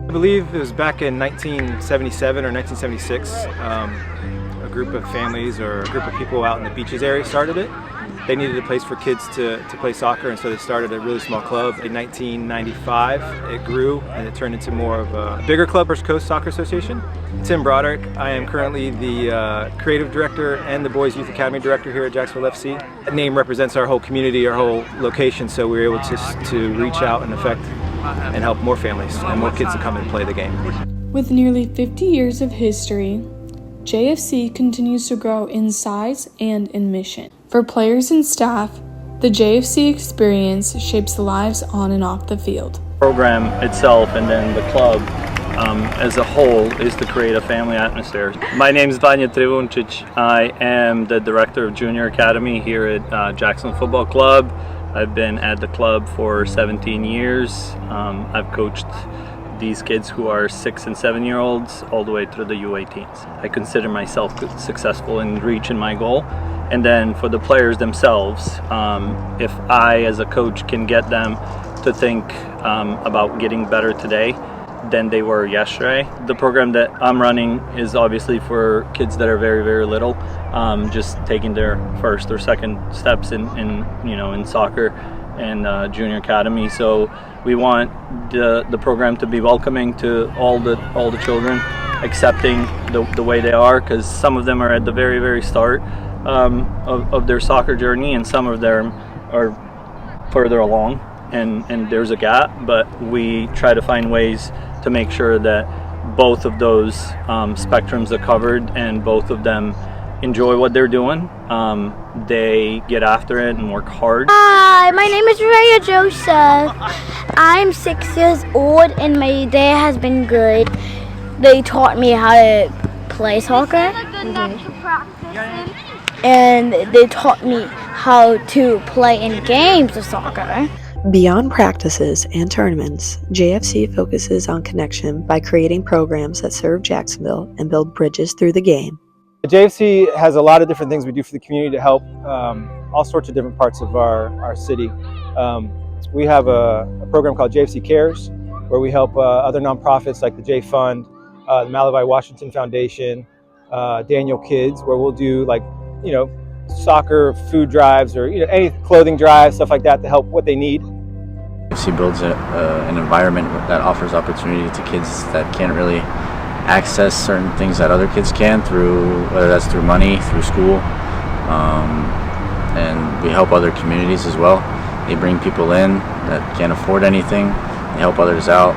I believe it was back in 1977 or 1976. A group of families or a group of people out in the beaches area started it. They needed a place for kids to play soccer, and so they started a really small club. In 1995, it grew and it turned into more of a bigger club, First Coast Soccer Association. Tim Broderick. I am currently the creative director and the Boys Youth Academy director here at Jacksonville FC. That name represents our whole community, our whole location, so we were able to reach out and affect and help more families and more kids to come and play the game. With nearly 50 years of history, JFC continues to grow in size and in mission. For players and staff, the JFC experience shapes lives on and off the field. The program itself and then the club as a whole is to create a family atmosphere. My name is Vanja Trivuncic. I am the director of Junior Academy here at Jacksonville Football Club. I've been at the club for 17 years. I've coached these kids who are 6 and 7 year olds all the way through the U18s. I consider myself successful in reaching my goal. And then for the players themselves, if I as a coach can get them to think about getting better today than they were yesterday. The program that I'm running is obviously for kids that are very, very little, just taking their first or second steps in soccer and junior academy. So we want the program to be welcoming to all the children, accepting the way they are, because some of them are at the very, very start of their soccer journey, and some of them are further along, and there's a gap, but we try to find ways to make sure that both of those spectrums are covered and both of them enjoy what they're doing. They get after it and work hard. Hi, my name is Rhea Joseph. I'm 6 years old and my day has been good. They taught me how to play soccer. And they taught me how to play in games of soccer. Beyond practices and tournaments, JFC focuses on connection by creating programs that serve Jacksonville and build bridges through the game. JFC has a lot of different things we do for the community to help all sorts of different parts of our city. We have a program called JFC Cares, where we help other nonprofits like the J Fund, the Malachi Washington Foundation, Daniel Kids, where we'll do soccer food drives or any clothing drives, stuff like that, to help what they need. JFC builds an environment that offers opportunity to kids that can't really access certain things that other kids can, whether that's through money, through school, and we help other communities as well. They bring people in that can't afford anything, they help others out.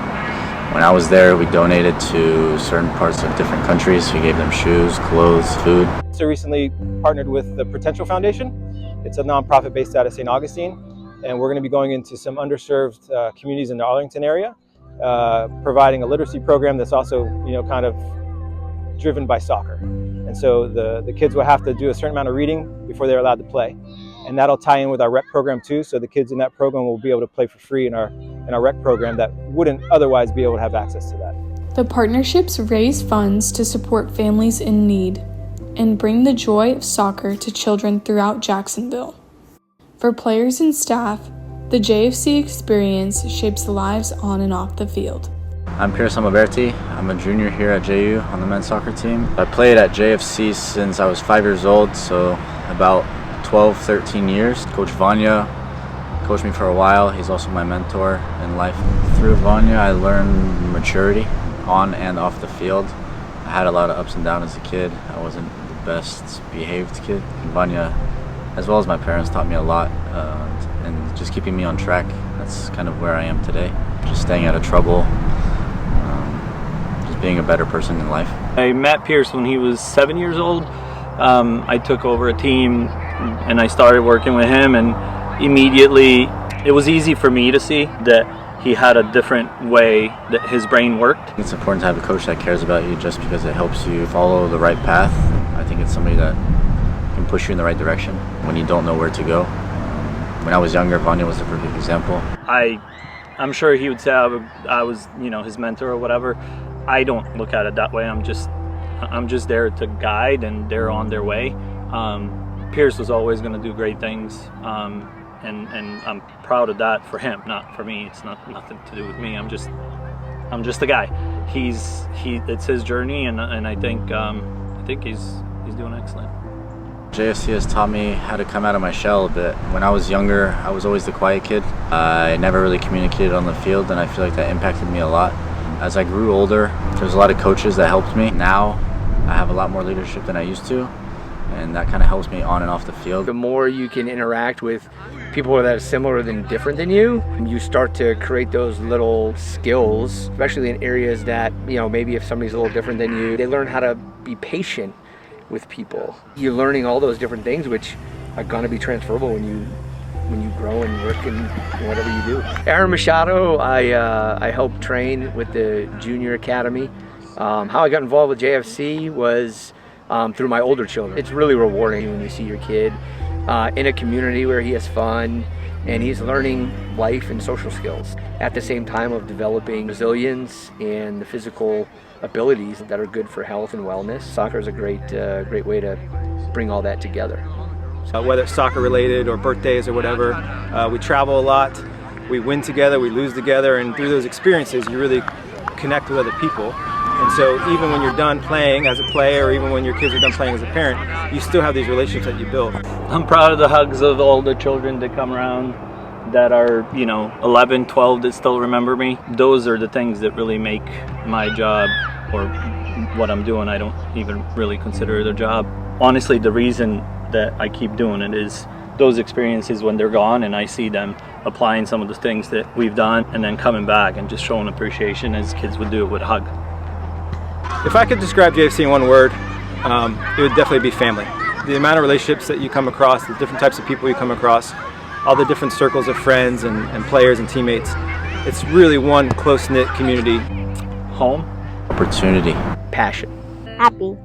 When I was there, we donated to certain parts of different countries. We gave them shoes, clothes, food. So recently partnered with the Potential Foundation. It's a nonprofit based out of St. Augustine, and we're going to be going into some underserved communities in the Arlington area, providing a literacy program that's also kind of driven by soccer. And so the kids will have to do a certain amount of reading before they're allowed to play, and that'll tie in with our rec program too. So the kids in that program will be able to play for free in our rec program that wouldn't otherwise be able to have access to that. The partnerships raise funds to support families in need and bring the joy of soccer to children throughout Jacksonville. For players and staff, the JFC experience shapes lives on and off the field. I'm Pierce Amaberti. I'm a junior here at JU on the men's soccer team. I played at JFC since I was 5 years old, so about 12, 13 years. Coach Vanja coached me for a while. He's also my mentor in life. Through Vanja, I learned maturity on and off the field. I had a lot of ups and downs as a kid. I wasn't the best behaved kid. Vanja, as well as my parents, taught me a lot and just keeping me on track. That's kind of where I am today. Just staying out of trouble, just being a better person in life. I met Pierce when he was 7 years old. I took over a team and I started working with him, and immediately it was easy for me to see that he had a different way that his brain worked. It's important to have a coach that cares about you just because it helps you follow the right path. I think it's somebody that can push you in the right direction when you don't know where to go. When I was younger, Vanja was a perfect example. I'm sure he would say I was his mentor or whatever. I don't look at it that way. I'm just there to guide, and they're on their way. Pierce was always going to do great things, and I'm proud of that for him, not for me. It's nothing to do with me. I'm just I'm just a guy. It's his journey, and I think he's doing excellent. JFC has taught me how to come out of my shell a bit. When I was younger, I was always the quiet kid. I never really communicated on the field, and I feel like that impacted me a lot. As I grew older, there's a lot of coaches that helped me. Now, I have a lot more leadership than I used to, and that kind of helps me on and off the field. The more you can interact with people that are similar than different than you start to create those little skills, especially in areas that, maybe if somebody's a little different than you, they learn how to be patient with people. You're learning all those different things which are going to be transferable when you grow and work in whatever you do. Aaron Machado, I helped train with the junior academy. How I got involved with JFC was through my older children. It's really rewarding when you see your kid in a community where he has fun and he's learning life and social skills at the same time of developing resilience and the physical abilities that are good for health and wellness. Soccer is a great way to bring all that together. Whether it's soccer related or birthdays or whatever, we travel a lot, we win together, we lose together, and through those experiences you really connect with other people. And so even when you're done playing as a player, or even when your kids are done playing as a parent, you still have these relationships that you build. I'm proud of the hugs of all the children that come around that are, 11, 12 that still remember me. Those are the things that really make my job, or what I'm doing, I don't even really consider it a job. Honestly, the reason that I keep doing it is those experiences when they're gone and I see them applying some of the things that we've done and then coming back and just showing appreciation as kids would do it with a hug. If I could describe JFC in one word, it would definitely be family. The amount of relationships that you come across, the different types of people you come across, all the different circles of friends and players and teammates, it's really one close-knit community. Home. Opportunity. Passion. Happy.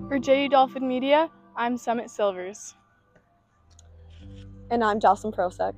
For JU Dolphin Media, I'm Summit Silvers. And I'm Jocelyn Prosek.